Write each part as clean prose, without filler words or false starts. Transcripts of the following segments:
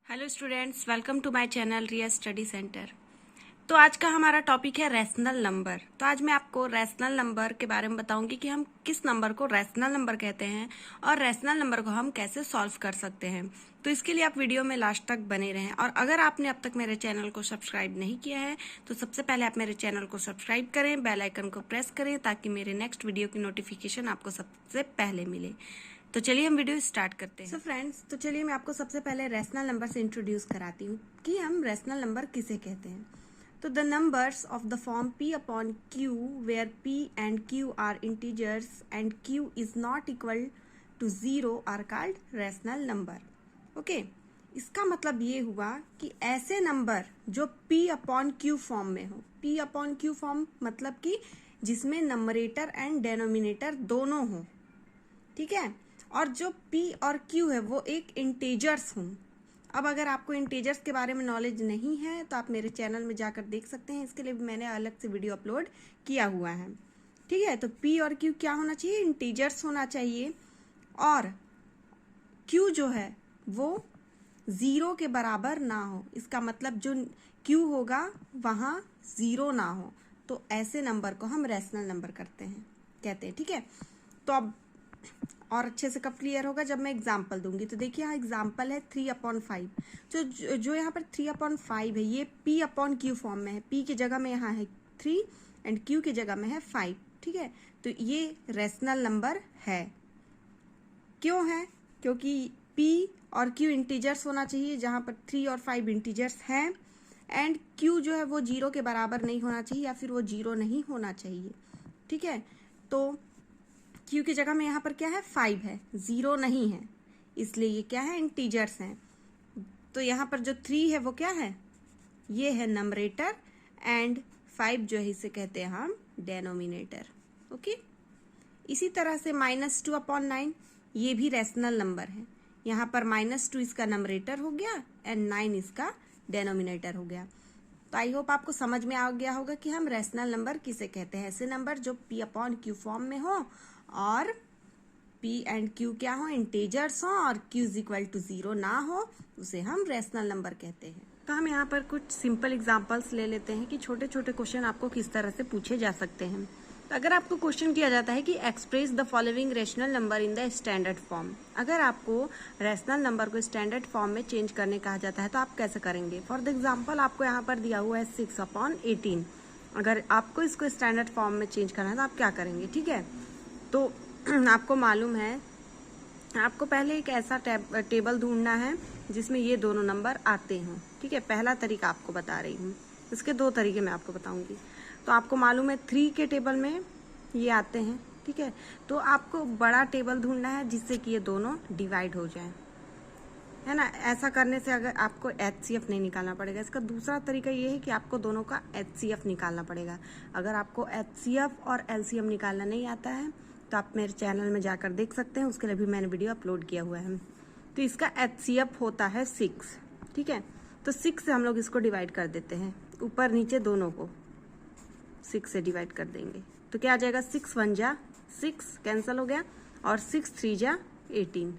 Hello students, welcome to my channel Riya study centre. तो आज का हमारा टॉपिक है रैशनल नंबर। तो आज मैं आपको रैशनल नंबर के बारे में बताऊंगी कि हम किस नंबर को रैशनल नंबर कहते हैं और रैशनल नंबर को हम कैसे सॉल्व कर सकते हैं। तो इसके लिए आप वीडियो में लास्ट तक बने रहें। और अगर आपने अब तक मेरे चैनल को सब्सक्राइब नहीं किया है तो सबसे पहले आप मेरे चैनल को सब्सक्राइब करें, बेल आइकन को प्रेस करें ताकि मेरे नेक्स्ट वीडियो की नोटिफिकेशन आपको सबसे पहले मिले। तो चलिए हम वीडियो स्टार्ट करते हैं। फ्रेंड्स, तो चलिए मैं आपको सबसे पहले रैशनल नंबर से इंट्रोड्यूस कराती हूँ कि हम रैशनल नंबर किसे कहते हैं। तो the numbers of the form p upon q where p and q are integers and q is not equal to 0 are called rational number. Okay, इसका मतलब ये हुआ कि ऐसे नंबर जो p अपॉन q फॉर्म में हो। p अपॉन q फॉर्म मतलब कि जिसमें नंबरेटर एंड डेनोमिनेटर दोनों हो, ठीक है। और जो p और q है वो एक इंटीजर्स हों। अब अगर आपको इंटीजर्स के बारे में नॉलेज नहीं है तो आप मेरे चैनल में जाकर देख सकते हैं, इसके लिए भी मैंने अलग से वीडियो अपलोड किया हुआ है, ठीक है। तो p और q क्या होना चाहिए? इंटीजर्स होना चाहिए। और q जो है वो 0 के बराबर ना हो। इसका मतलब जो q होगा वहाँ 0 ना हो, तो ऐसे नंबर को हम रैशनल नंबर कहते हैं, ठीक है। तो अब और अच्छे से कब क्लियर होगा? जब मैं एग्जाम्पल दूंगी। तो देखिए यहाँ एग्जाम्पल है 3/5। जो यहाँ पर 3/5 है ये p अपॉन q फॉर्म में है। p की जगह में यहाँ है 3 एंड q की जगह में है 5, ठीक है। तो ये रैशनल नंबर है। क्यों है? क्योंकि p और q इंटीजर्स होना चाहिए, जहाँ पर 3 और 5 इंटीजर्स हैं। एंड q जो है वो 0 के बराबर नहीं होना चाहिए या फिर वो 0 नहीं होना चाहिए, ठीक है। तो q की जगह में यहाँ पर क्या है? 5 है, 0 नहीं है, इसलिए ये क्या है? इंटीजर्स हैं। तो यहाँ पर जो 3 है वो क्या है? ये है नंबरेटर एंड 5 जो है इसे कहते हैं हम डेनोमिनेटर। ओके, इसी तरह से -2/9 ये भी रैशनल नंबर है। यहाँ पर -2 इसका नंबरेटर हो गया एंड 9 इसका डेनोमिनेटर हो गया। तो आई होप आपको समझ में आ गया होगा कि हम रैशनल नंबर किसे कहते हैं। ऐसे नंबर जो p अपॉन q फॉर्म में हो और p एंड q क्या हो? इंटीजर्स हो और q इज इक्वल टू 0 ना हो, उसे हम रैशनल नंबर कहते हैं। तो हम यहाँ पर कुछ सिंपल एग्जांपल्स ले लेते हैं कि छोटे छोटे क्वेश्चन आपको किस तरह से पूछे जा सकते हैं। तो अगर आपको क्वेश्चन किया जाता है कि express the following rational number in the standard form, अगर आपको रैशनल नंबर को स्टैंडर्ड फॉर्म में चेंज करने कहा जाता है तो आप कैसे करेंगे? फॉर द एग्जाम्पल आपको यहाँ पर दिया हुआ है 6/18। अगर आपको इसको स्टैंडर्ड फॉर्म में चेंज करना है तो आप क्या करेंगे? ठीक है, तो आपको मालूम है आपको पहले एक ऐसा टेबल ढूंढना है जिसमें ये दोनों नंबर आते हों, ठीक है। पहला तरीका आपको बता रही हूँ, इसके 2 तरीके मैं आपको बताऊंगी। तो आपको मालूम है 3 के टेबल में ये आते हैं, ठीक है। तो आपको बड़ा टेबल ढूंढना है जिससे कि ये दोनों डिवाइड हो जाए, है ना। ऐसा करने से अगर आपको HCF नहीं निकालना पड़ेगा। इसका दूसरा तरीका ये है कि आपको दोनों का HCF निकालना पड़ेगा। अगर आपको HCF और LCM निकालना नहीं आता है तो आप मेरे चैनल में जाकर देख सकते हैं, उसके लिए भी मैंने वीडियो अपलोड किया हुआ है। तो इसका HCF होता है 6, ठीक है। तो 6 से हम लोग इसको डिवाइड कर देते हैं, ऊपर नीचे दोनों को 6 से डिवाइड कर देंगे। तो क्या आ जाएगा? 6 1 जा 6 कैंसिल हो गया और 6 3 जा 18।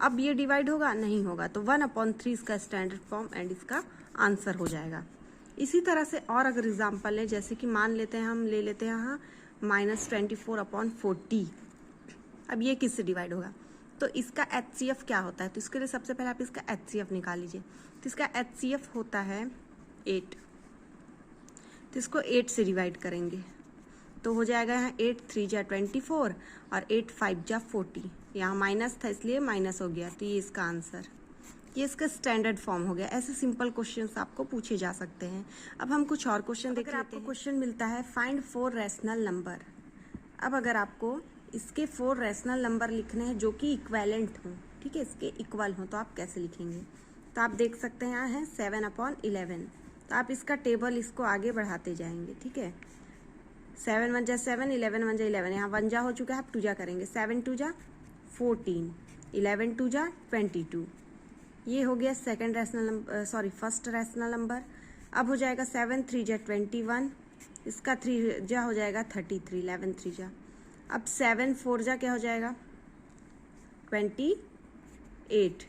अब ये डिवाइड होगा? नहीं होगा, तो 1/3 इसका स्टैंडर्ड फॉर्म एंड इसका आंसर हो जाएगा। इसी तरह से और अगर एग्जाम्पल है, जैसे कि मान लेते हैं हम ले लेते हैं यहाँ -24/40। अब ये किससे डिवाइड होगा? तो इसका HCF क्या होता है? तो इसके लिए सबसे पहले आप इसका HCF निकाल लीजिए। तो इसका HCF होता है 8। तो इसको 8 से डिवाइड करेंगे तो हो जाएगा यहाँ 8 3 जा 24 और 8 5 जा 40। यहाँ माइनस था इसलिए माइनस हो गया, तो ये इसका आंसर, ये इसका स्टैंडर्ड फॉर्म हो गया। ऐसे सिंपल क्वेश्चंस आपको पूछे जा सकते हैं। अब हम कुछ और क्वेश्चन देख लेते हैं। आपको क्वेश्चन मिलता है फाइंड 4 रैशनल नंबर। अब अगर आपको इसके 4 रैशनल नंबर लिखने हैं जो कि इक्वेलेंट हों, ठीक है, इसके इक्वल हों, तो आप कैसे लिखेंगे? तो आप देख सकते हैं यहाँ है 7/11। तो आप इसका टेबल इसको आगे बढ़ाते जाएंगे, ठीक है। 7 1 जा 7, 11 1 जा 11, यहाँ 1 जा हो चुका है, आप 2 जा करेंगे। 7 2 जा 14, 11 2 जा 22। ये हो गया second rational number, sorry first rational number. अब हो जाएगा 7 3 जा 21, इसका 3 जा हो जाएगा 33, 11 3 जा। अब 7 4 जा क्या हो जाएगा? 28,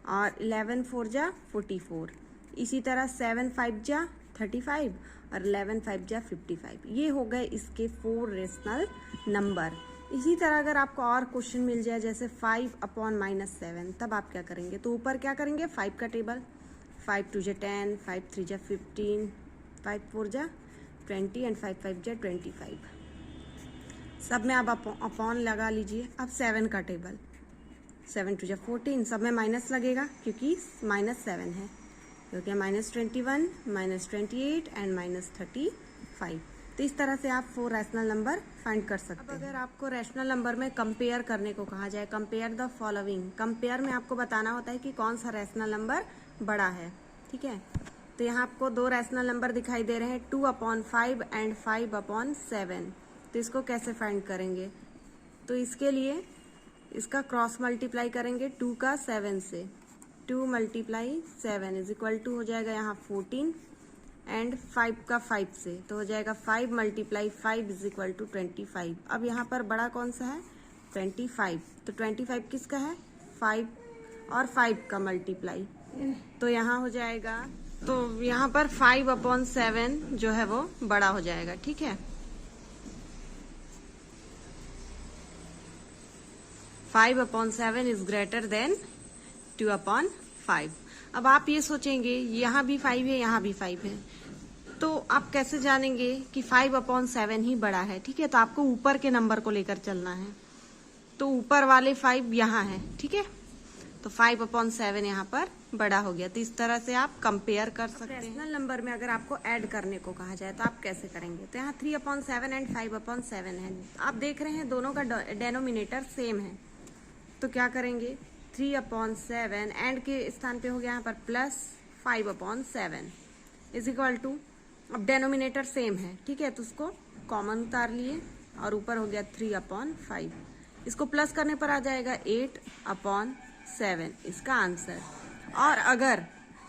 और 11 4 जा 44। इसी तरह 7 5 जा 35 और 11 5 जा 55। ये हो गए इसके 4 रेशनल नंबर। इसी तरह अगर आपको और क्वेश्चन मिल जाए जैसे 5/-7, तब आप क्या करेंगे? तो ऊपर क्या करेंगे? 5 का टेबल, 5 2 जा 10, 5 3 जा 15, 5 4 जा 20 एंड 5 5 जा 25। सब में आप अपॉन लगा लीजिए। अब 7 का टेबल, 7 2 जा 14, सब में माइनस लगेगा क्योंकि -7 है, क्योंकि -21, -28 एंड -35। तो इस तरह से आप 4 रैशनल नंबर फाइंड कर सकते हैं। अगर आपको रैशनल नंबर में कंपेयर करने को कहा जाए, कंपेयर द फॉलोइंग, कंपेयर में आपको बताना होता है कि कौन सा रैशनल नंबर बड़ा है। ठीक है, तो यहाँ आपको 2 रैशनल नंबर दिखाई दे रहे हैं, 2/5 एंड 5/7। तो इसको कैसे फाइंड करेंगे? तो इसके लिए इसका क्रॉस मल्टीप्लाई करेंगे 2 का 7 से। 2 × 7 इज इक्वल टू हो जाएगा यहाँ 14 एंड 5 का 5 से, तो हो जाएगा 5 × 5 इज इक्वल टू 25। अब यहाँ पर बड़ा कौन सा है? 25। तो 25 किसका है? 5 और 5 का मल्टीप्लाई, तो यहाँ हो जाएगा, तो यहाँ पर 5/7 जो है वो बड़ा हो जाएगा। ठीक है, 5/7 इज ग्रेटर देन 2/5। अब आप ये सोचेंगे यहाँ भी 5 है, यहाँ भी 5 है, तो आप कैसे जानेंगे कि 5/7 ही बड़ा है? ठीक है, तो आपको ऊपर के नंबर को लेकर चलना है। तो ऊपर वाले 5 यहाँ है, ठीक है, तो 5/7 यहाँ पर बड़ा हो गया। तो इस तरह से आप कंपेयर कर सकते हैं। रैशनल नंबर में अगर आपको ऐड करने को कहा जाए तो आप कैसे करेंगे? तो यहाँ 3/7 एंड 5/7 है। आप देख रहे हैं दोनों का डेनोमिनेटर सेम है, तो क्या करेंगे? 3/7 एंड के स्थान पे हो गया यहाँ पर प्लस 5/7 इज इक्वल टू, अब डेनोमिनेटर सेम है, ठीक है, तो उसको कॉमन उतार लिए और ऊपर हो गया 3/5। इसको प्लस करने पर आ जाएगा 8/7 इसका आंसर। और अगर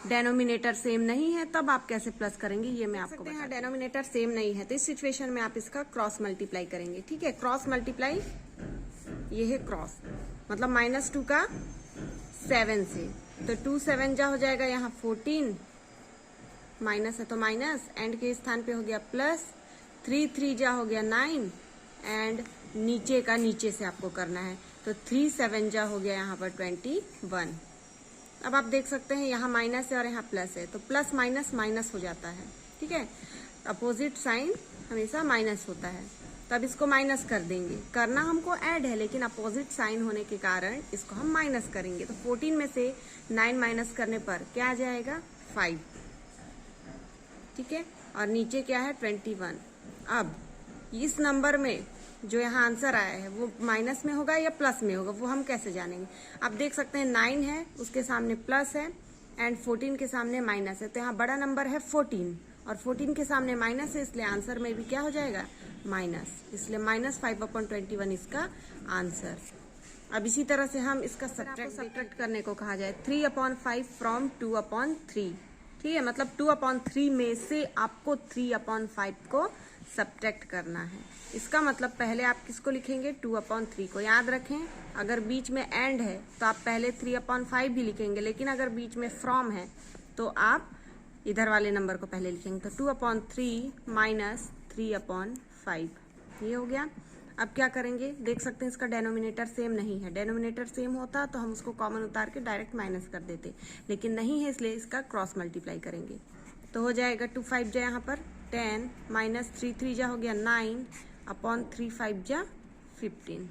डेनोमिनेटर सेम नहीं है तब आप कैसे प्लस करेंगे ये मैं आपको बताती हूं। डेनोमिनेटर सेम नहीं है तो इस सिचुएशन में आप इसका क्रॉस मल्टीप्लाई करेंगे। ठीक है, क्रॉस मल्टीप्लाई, ये है क्रॉस, मतलब -2 का 7 से, तो 2 7 जा हो जाएगा यहाँ 14, माइनस है तो माइनस, एंड के स्थान पे हो गया प्लस, 3 3 जा हो गया 9 एंड नीचे का नीचे से आपको करना है, तो 3 7 जा हो गया यहाँ पर 21। अब आप देख सकते हैं यहाँ माइनस है और यहाँ प्लस है, तो प्लस माइनस माइनस हो जाता है। ठीक है, अपोजिट साइन हमेशा माइनस होता है, तो अब इसको माइनस कर देंगे। करना हमको ऐड है लेकिन अपोजिट साइन होने के कारण इसको हम माइनस करेंगे। तो 14 में से 9 माइनस करने पर क्या आ जाएगा? 5। ठीक है, और नीचे क्या है? 21। अब इस नंबर में जो यहाँ आंसर आया है वो माइनस में होगा या प्लस में होगा, वो हम कैसे जानेंगे? आप देख सकते हैं 9 है, उसके सामने प्लस है एंड 14 के सामने माइनस है, तो यहाँ बड़ा नंबर है 14 और 14 के सामने माइनस है, इसलिए आंसर में भी क्या हो जाएगा? माइनस, इसलिए -5/21 इसका आंसर। अब इसी तरह से हम इसका सब्ट्रैक्ट करने को कहा जाए, 3/5 फ्रॉम 2/3। ठीक है, मतलब 2/3 में से आपको 3/5 को सब्ट्रैक्ट करना है। इसका मतलब पहले आप किसको लिखेंगे? 2/3 को। याद रखें, अगर बीच में एंड है तो आप पहले 3/5 भी लिखेंगे, लेकिन अगर बीच में फ्रॉम है तो आप इधर वाले नंबर को पहले लिखेंगे। तो 2/3 माइनस 3/5 ये हो गया। अब क्या करेंगे? देख सकते हैं इसका डेनोमिनेटर सेम नहीं है। डेनोमिनेटर सेम होता तो हम उसको कॉमन उतार के डायरेक्ट माइनस कर देते, लेकिन नहीं है, इसलिए इसका क्रॉस मल्टीप्लाई करेंगे। तो हो जाएगा 2 5 जा यहाँ पर 10 माइनस 3 3 जा हो गया 9/3 5 जा 15।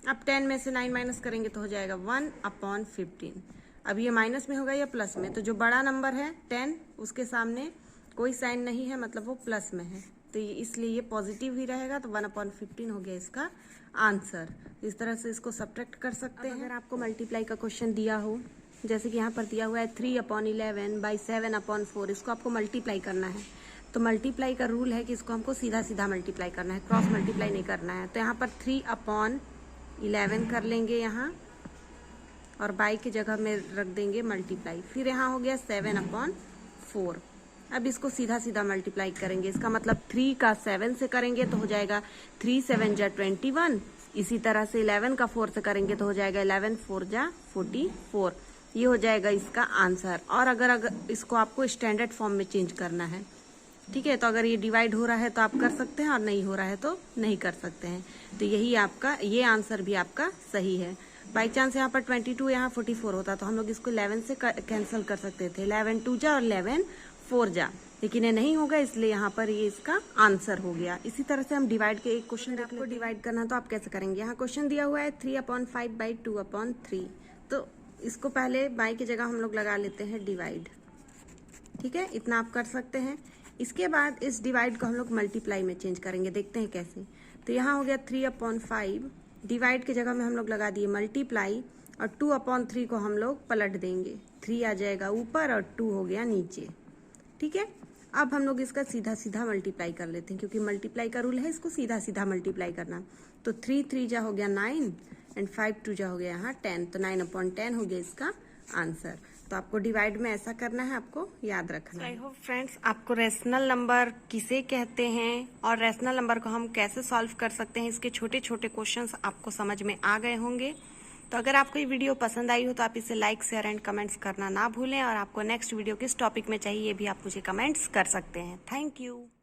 अब 10 में से 9 माइनस करेंगे तो हो जाएगा 1/15। अब ये माइनस में होगा या प्लस में? तो जो बड़ा नंबर है 10 उसके सामने कोई साइन नहीं है, मतलब वो प्लस में है, तो इसलिए ये पॉजिटिव ही रहेगा, तो 1/15 हो गया इसका आंसर। इस तरह से इसको सब्ट्रैक्ट कर सकते हैं। अगर आपको मल्टीप्लाई का क्वेश्चन दिया हो, जैसे कि यहाँ पर दिया हुआ है 3/11 बाई 7/4, इसको आपको मल्टीप्लाई करना है, तो मल्टीप्लाई का रूल है कि इसको हमको सीधा सीधा मल्टीप्लाई करना है, क्रॉस मल्टीप्लाई नहीं करना है। तो यहाँ पर 3/11 कर लेंगे यहाँ, और बाई की जगह में रख देंगे मल्टीप्लाई। फिर यहाँ हो गया 7/4। अब इसको सीधा सीधा मल्टीप्लाई करेंगे, इसका मतलब 3 का 7 से करेंगे तो हो जाएगा 3 7 जा 21। इसी तरह से 11 का 4 से करेंगे तो हो जाएगा 11 4 जा 44। ये हो जाएगा इसका आंसर। और अगर इसको आपको स्टैंडर्ड फॉर्म में चेंज करना है, ठीक है, तो अगर ये डिवाइड हो रहा है तो आप कर सकते हैं और नहीं हो रहा है तो नहीं कर सकते हैं। तो यही आपका, ये आंसर भी आपका सही है। बाई चांस यहाँ पर 22 यहाँ 44 होता तो हम लोग इसको 11 से कैंसिल कर सकते थे, 11 2 जा और 11 4 जा, लेकिन ये नहीं होगा, इसलिए यहाँ पर ये इसका आंसर हो गया। इसी तरह से हम डिवाइड के एक क्वेश्चन आपको डिवाइड करना तो आप कैसे करेंगे। यहाँ क्वेश्चन दिया हुआ है 3/5/2/3, तो इसको पहले बाई की जगह हम लोग लगा लेते हैं डिवाइड, ठीक है, इतना आप कर सकते हैं। इसके बाद इस डिवाइड को हम लोग मल्टीप्लाई में चेंज करेंगे, देखते हैं कैसे। तो यहाँ हो गया 3/5, डिवाइड की जगह में हम लोग लगा दिए मल्टीप्लाई, और 2/3 को हम लोग पलट देंगे, 3 आ जाएगा ऊपर और 2 हो गया नीचे, ठीक है। अब हम लोग इसका सीधा सीधा मल्टीप्लाई कर लेते हैं, क्योंकि मल्टीप्लाई का रूल है इसको सीधा सीधा मल्टीप्लाई करना। तो 3 3 जा हो गया 9 एंड 5 2 जा हो गया यहाँ 10, तो 9/10 हो गया इसका आंसर। तो आपको डिवाइड में ऐसा करना है, आपको याद रखना है। आई होप फ्रेंड्स आपको रेशनल नंबर किसे कहते हैं और रेशनल नंबर को हम कैसे सॉल्व कर सकते हैं, इसके छोटे छोटे क्वेश्चंस आपको समझ में आ गए होंगे। तो अगर आपको ये वीडियो पसंद आई हो तो आप इसे लाइक शेयर एंड कमेंट्स करना ना भूलें, और आपको नेक्स्ट वीडियो किस टॉपिक में चाहिए ये भी आप मुझे कमेंट्स कर सकते हैं। Thank you.